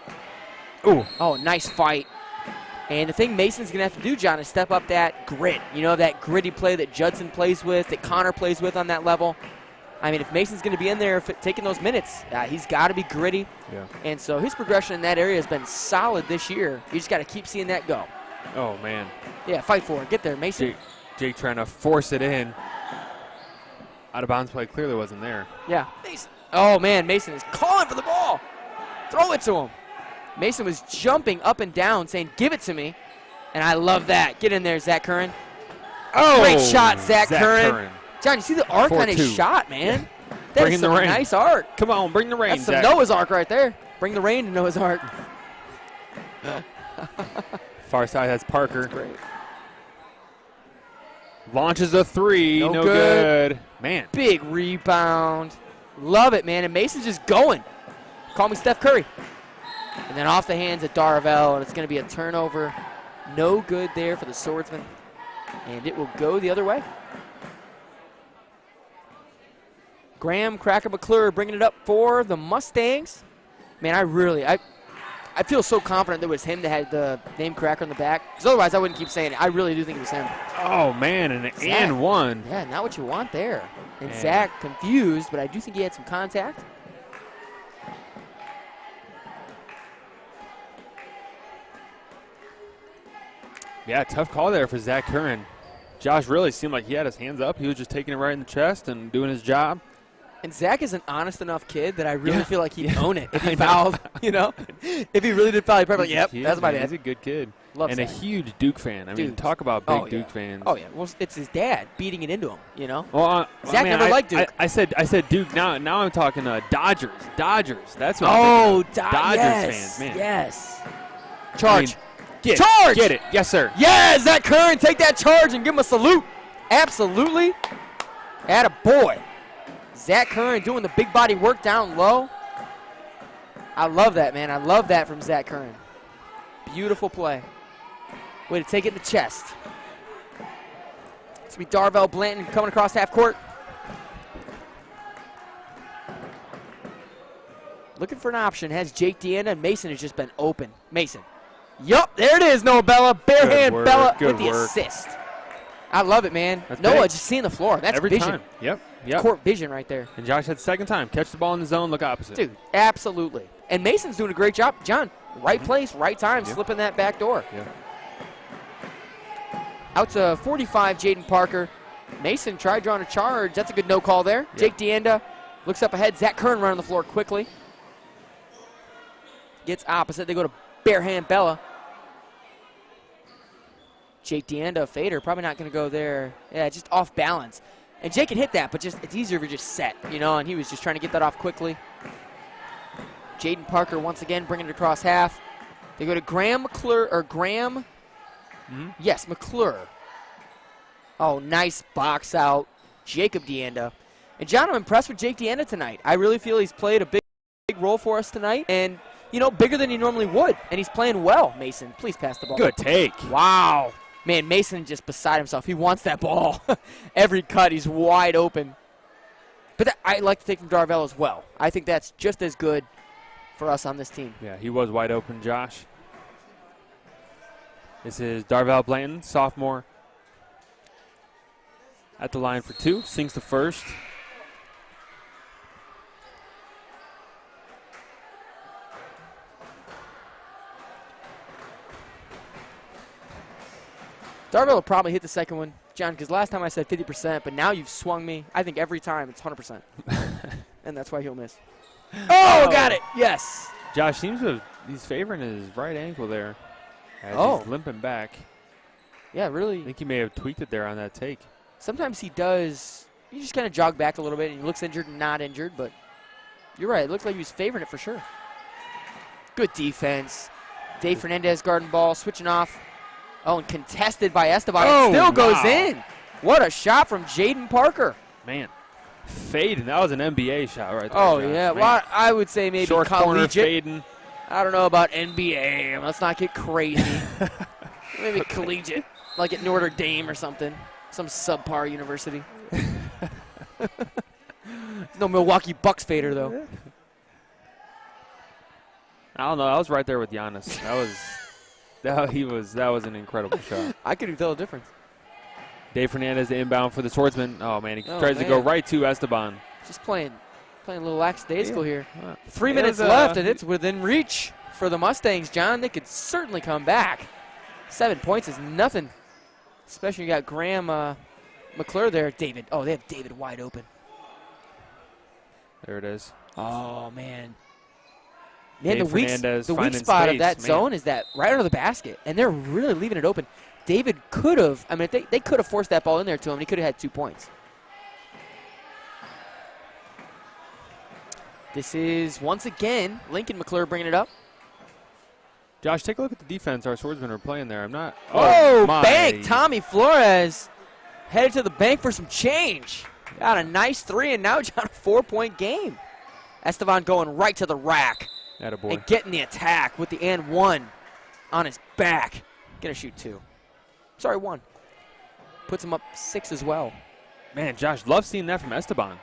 Ooh. Oh, nice fight. And the thing Mason's going to have to do, John, is step up that grit. You know, that gritty play that Judson plays with, that Connor plays with on that level. I mean, if Mason's going to be in there taking those minutes, he's got to be gritty. Yeah. And so his progression in that area has been solid this year. You just got to keep seeing that go. Oh, man. Yeah, fight for it. Get there, Mason. Jake trying to force it in. Out of bounds play clearly wasn't there. Yeah. Mason. Oh, man, Mason is calling for the ball. Throw it to him. Mason was jumping up and down saying, give it to me. And I love that. Get in there, Zach Curran. Oh, great shot, Zach Curran. John, you see the arc on his shot, man? That is some nice arc. Come on, bring the rain, That's some Zach. Noah's Ark right there. Bring the rain to Noah's Ark. Far side has Parker. Great. Launches a three. No No good. good. Man. Big rebound. Love it, man. And Mason's just going. Call me Steph Curry. And then off the hands of Darvell, and it's going to be a turnover. No good there for the Swordsmen. And it will go the other way. Graham Cracker McClure bringing it up for the Mustangs. Man, I feel so confident that it was him that had the name Cracker on the back. Because otherwise, I wouldn't keep saying it. I really do think it was him. Oh, man, and one. Yeah, not what you want there. And Man. Zach confused, but I do think he had some contact. Yeah, tough call there for Zach Curran. Josh really seemed like he had his hands up. He was just taking it right in the chest and doing his job. And Zach is an honest enough kid that I really Yeah. feel like he'd Yeah. own it if I he know. fouled, you know? If he really did foul, he'd probably be like, yep, He is, that's my man. dad. He's a good kid. Love and Zach. a huge Duke fan. I mean, Dude. talk about big Oh, yeah. Duke fans. Oh, yeah. Well, it's his dad beating it into him, you know? Well, Zach man, never liked Duke. I said Duke. Now I'm talking Dodgers. That's what Oh, I'm thinking of. Dodgers yes. fans, man. Yes. Charge. Charge! Get it. Yes, sir. Yeah, Zach Curran, take that charge and give him a salute. Absolutely. Atta boy. Zach Curran doing the big body work down low. I love that, man. I love that from Zach Curran. Beautiful play. Way to take it in the chest. It's going to be Darvell Blanton coming across half court. Looking for an option. Has Jake Deanna, and Mason has just been open. Mason. Yup, there it is, Noah Bella. Bare Good hand work, Bella good with the work. assist. I love it, man. That's Noah big. just seeing the floor. That's Every vision. time. Yep. Court vision right there. And Josh had the second time. Catch the ball in the zone, look opposite. Dude, absolutely. And Mason's doing a great job. John, right place, right time, Yep. slipping that back door. Yep. Out to 45, Jaden Parker. Mason tried drawing a charge. That's a good no call there. Yep. Jake Deanda looks up ahead. Zach Kern running the floor quickly. Gets opposite. They go to bare hand Bella. Jake Deanda, fader, probably not going to go there. Yeah, just off balance. And Jake can hit that, but just it's easier if you're just set, you know, and he was just trying to get that off quickly. Jaden Parker once again bringing it across half. They go to Graham McClure, or Graham, yes, McClure. Oh, nice box out. Jacob Deanda. And John, I'm impressed with Jake Deanda tonight. I really feel he's played a big role for us tonight, and, you know, bigger than he normally would. And he's playing well, Mason. Please pass the ball. Good take. Wow. Man, Mason just beside himself. He wants that ball. Every cut, he's wide open. But that, I like to take from Darvell as well. I think that's just as good for us on this team. Yeah, he was wide open, Josh. This is Darvell Blanton, sophomore. At the line for two. Sinks the first. Darvell will probably hit the second one, John, because last time I said 50%, but now you've swung me. I think every time it's 100%. And that's why he'll miss. Oh, got it. Yes. Josh seems to have, he's favoring his right ankle there. As Oh. he's limping back. Yeah, I really. think he may have tweaked it there on that take. Sometimes he does. He just kind of jog back a little bit, and he looks injured and not injured, but you're right. It looks like he was favoring it for sure. Good defense. Dave Fernandez guarding ball, switching off. Oh, and contested by Esteban. Oh, It still goes wow. in. What a shot from Jaden Parker. Man, fading. That was an NBA shot right there. Oh, Josh. yeah. Man. Well, I would say maybe Short corner collegiate. fading. I don't know about NBA. Let's not get crazy. Maybe collegiate, like at Notre Dame or something. Some subpar university. There's no Milwaukee Bucks fader, though. I don't know. I was right there with Giannis. That was an incredible shot. I couldn't tell the difference. Dave Fernandez, the inbound for the Swordsman. Oh, man, he Oh, tries to go man. right to Esteban. Just playing a little lackadaisical here. 3 It minutes was, left, and it's within reach for the Mustangs. John, they could certainly come back. 7 points is nothing, especially you got Graham McClure there. David. Oh, they have David wide open. There it is. Oh, man. Man, Dave the weak Fernandez spot finding of space, that man. zone is that right under the basket, and they're really leaving it open. David could have, I mean, they could have forced that ball in there to him, and he could have had 2 points. This is, once again, Lincoln McClure bringing it up. Josh, take a look at the defense our Swordsmen are playing there. I'm not. Oh, my. bank. Tommy Flores headed to the bank for some change. Got a nice 3, and now John, a 4-point game. Esteban going right to the rack. Attaboy. And getting the attack with the and 1 on his back. Gonna shoot 2. Sorry, 1. Puts him up 6 as well. Man, Josh, love seeing that from Esteban.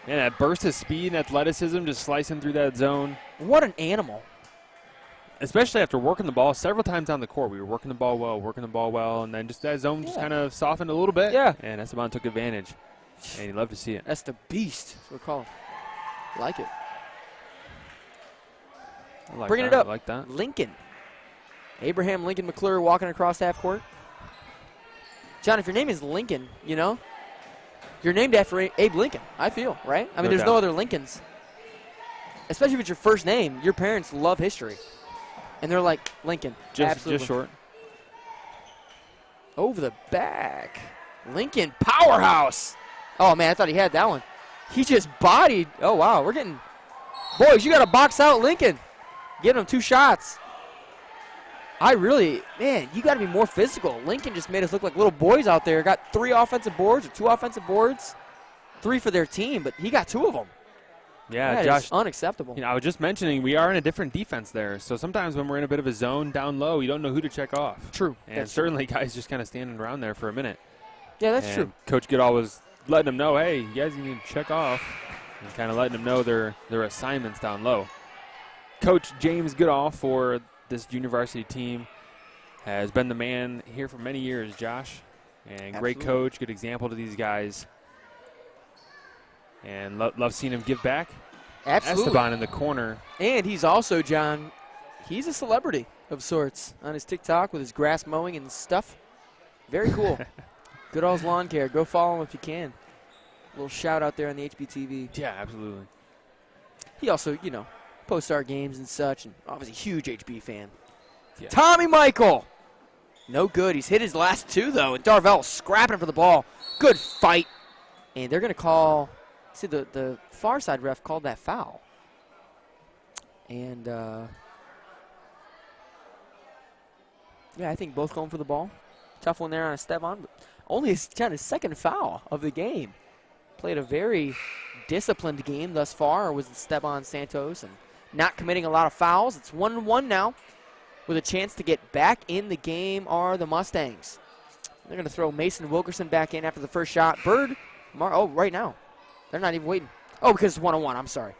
Man, that burst of speed and athleticism just slicing through that zone. What an animal. Especially after working the ball several times down the court. We were working the ball well, and then just that zone just kind of softened a little bit. Yeah. And Esteban took advantage. And you love to see it. That's the beast. That's what we call him. Like it. I like Bringing that. it up. I like that. Lincoln. Abraham Lincoln McClure walking across half court. John, if your name is Lincoln, you know, you're named after Abe Lincoln, I feel, right? I mean, there's no other Lincolns. Especially if it's your first name. Your parents love history. And they're like, Lincoln. Absolutely. Just short. Over the back. Lincoln, powerhouse. Oh, man, I thought he had that one. He just bodied. Oh, wow. We're getting. Boys, you got to box out Lincoln. Give him 2 shots. Man, you got to be more physical. Lincoln just made us look like little boys out there. Got 3 offensive boards or 2 offensive boards. 3 for their team, but he got 2 of them. Yeah, that Josh. is unacceptable. You know, I was just mentioning we are in a different defense there. So sometimes when we're in a bit of a zone down low, you don't know who to check off. True. And That's certainly guys just kind of standing around there for a minute. Yeah, that's and true. Coach Goodall was letting them know, hey, you guys need to check off. And kind of letting them know their assignments down low. Coach James Goodall for this junior varsity team has been the man here for many years, Josh. And great coach, good example to these guys. And love seeing him give back. Absolutely. Esteban in the corner. And he's also, John, he's a celebrity of sorts on his TikTok with his grass mowing and stuff. Very cool. Goodall's Lawn Care. Go follow him if you can. A little shout out there on the HBTV. Yeah, absolutely. He also, you know, posts our games and such, and obviously huge HB fan. Yeah. Tommy Michael. No good. He's hit his last 2, though, and Darvell scrapping for the ball. Good fight. And they're going to call, see, the far side ref called that foul. And, yeah, I think both going for the ball. Tough one there on Esteban, but only his kind of second foul of the game. Played a very disciplined game thus far with Esteban Santos and not committing a lot of fouls. It's 1-1 now. With a chance to get back in the game are the Mustangs. They're going to throw Mason Wilkerson back in after the first shot. Right now. They're not even waiting. Oh, because it's 1-1. I'm sorry.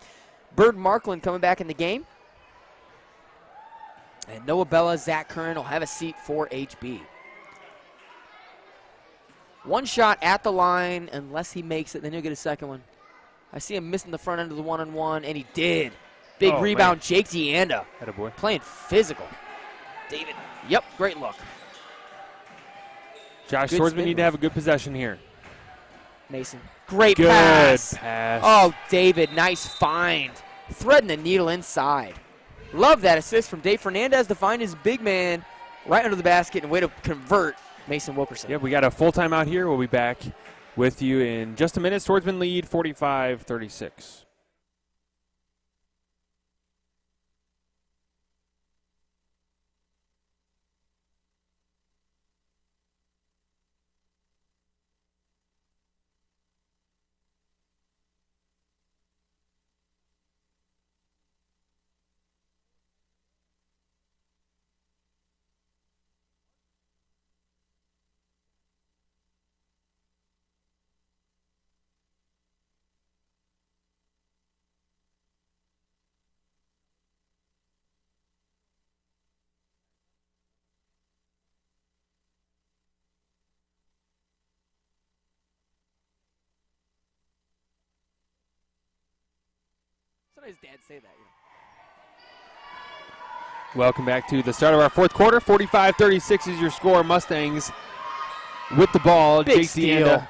Bird Markland coming back in the game. And Noah Bella, Zach Curran will have a seat for HB. 1 shot at the line. Unless he makes it, then he'll get a second one. I see him missing the front end of the 1-on-1, and he did. Big rebound, man. Jake Deanda. Attaboy. Playing physical. David. Yep, great look. Josh, Swordsmen need to have a good possession here. Mason. Great good pass. pass. Oh, David, nice find. Threading the needle inside. Love that assist from Dave Fernandez to find his big man right under the basket and way to convert Mason Wilkerson. Yep, we got a full timeout here. We'll be back with you in just a minute. Swordsmen lead 45-36. Somebody's dad say that. You know. Welcome back to the start of our fourth quarter. 45-36 is your score. Mustangs with the ball. Big Jake steal. Deanda.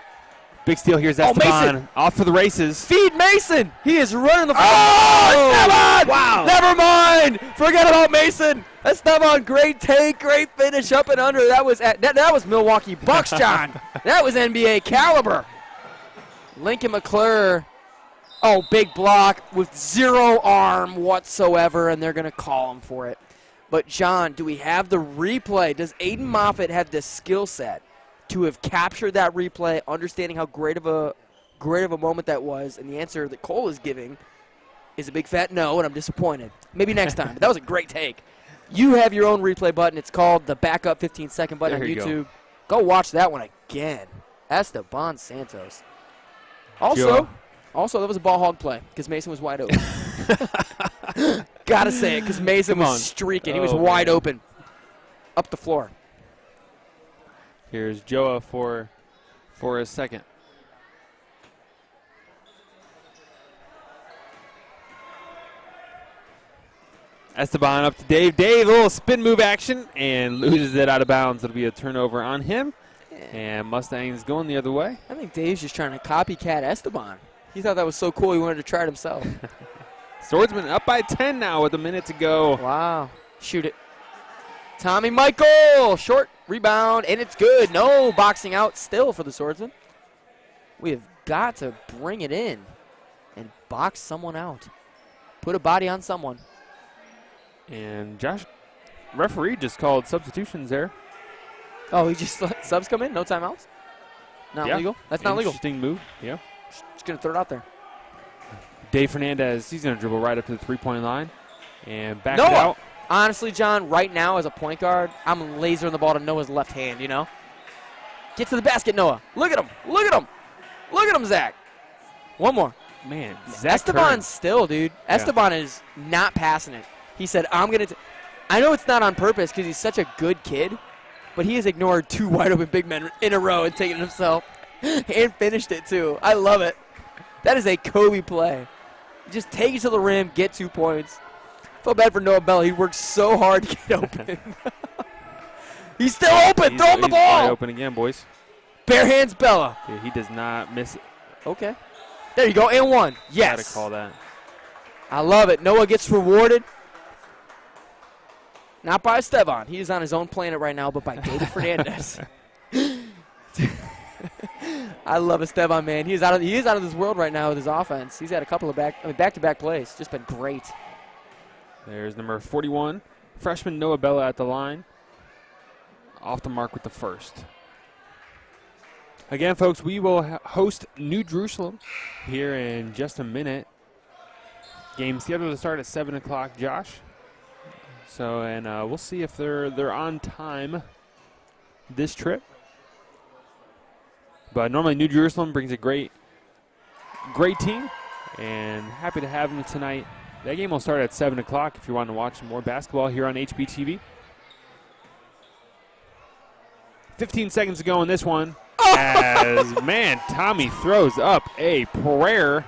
Big steal. Here's Esteban. Mason. Off for the races. Feed Mason. He is running the floor. Oh, Esteban! wow. Never mind. Forget about Mason. Esteban, great take, great finish up and under. That was that was Milwaukee Bucks, John. That was NBA caliber. Lincoln McClure. Oh, big block with zero arm whatsoever, and they're going to call him for it. But, John, do we have the replay? Does Aiden Moffitt have the skill set to have captured that replay, understanding how great of a moment that was? And the answer that Cole is giving is a big fat no, and I'm disappointed. Maybe next time. But that was a great take. You have your own replay button. It's called the backup 15-second button on YouTube. Go watch that one again. Esteban Santos. Also, that was a ball hog play because Mason was wide open. Gotta say it because Mason was streaking. He was wide open up the floor. Here's Joa for his second. Esteban up to Dave. Dave, a little spin move action and loses it out of bounds. It'll be a turnover on him. And Mustangs going the other way. I think Dave's just trying to copycat Esteban. He thought that was so cool he wanted to try it himself. Swordsman up by 10 now with a minute to go. Wow. Shoot it. Tommy Michael. Short rebound, and it's good. No boxing out still for the Swordsman. We have got to bring it in and box someone out. Put a body on someone. And Josh, referee just called substitutions there. Oh, he just let subs come in? No timeouts? Not legal? That's not legal. Interesting move, yeah. Just going to throw it out there. Dave Fernandez, he's going to dribble right up to the three-point line and back it out. Honestly, John, right now as a point guard, I'm lasering the ball to Noah's left hand, you know? Get to the basket, Noah. Look at him. Look at him. Look at him, Zach. One more. Man, Zach Esteban still, dude. Yeah. Esteban is not passing it. He said, I'm going to – I know it's not on purpose because he's such a good kid, but he has ignored two wide-open big men in a row and taken it himself and finished it, too. I love it. That is a Kobe play. Just take it to the rim, get 2 points. Feel bad for Noah Bell. He worked so hard to get open. He's still open. Throw him the ball. Wide open again, boys. Bare hands Bella. Yeah, he does not miss it. Okay. There you go, and one. Yes. Gotta call that. I love it. Noah gets rewarded. Not by Esteban. He is on his own planet right now, but by David Fernandez. I love Esteban, man. He is out of this world right now with his offense. He's had a couple of back-to-back plays. Just been great. There's number 41, freshman Noah Bella at the line. Off the mark with the first. Again, folks, we will host New Jerusalem here in just a minute. Game scheduled to start at 7 o'clock, Josh. So, and we'll see if they're on time this trip. But normally New Jerusalem brings a great team, and happy to have them tonight. That game will start at 7 o'clock if you want to watch more basketball here on HBTV. 15 seconds to go in this one. As, man, Tommy throws up a prayer,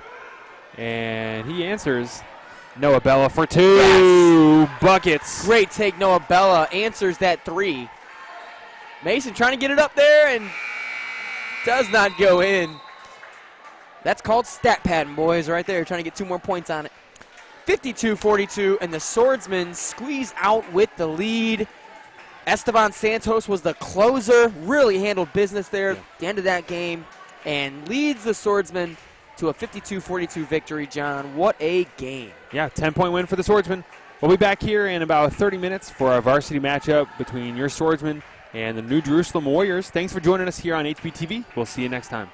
and he answers. Noah Bella for 2 buckets. Great take, Noah Bella answers that 3. Mason trying to get it up there and does not go in. That's called stat padding, boys, right there, trying to get 2 more points on it. 52-42, and the Swordsmen squeeze out with the lead. Esteban Santos was the closer, really handled business there at the end of that game, and leads the Swordsmen to a 52-42 victory, John. What a game. Yeah, 10-point win for the Swordsmen. We'll be back here in about 30 minutes for our varsity matchup between your Swordsmen and the New Jerusalem Warriors. Thanks for joining us here on HBTV. We'll see you next time.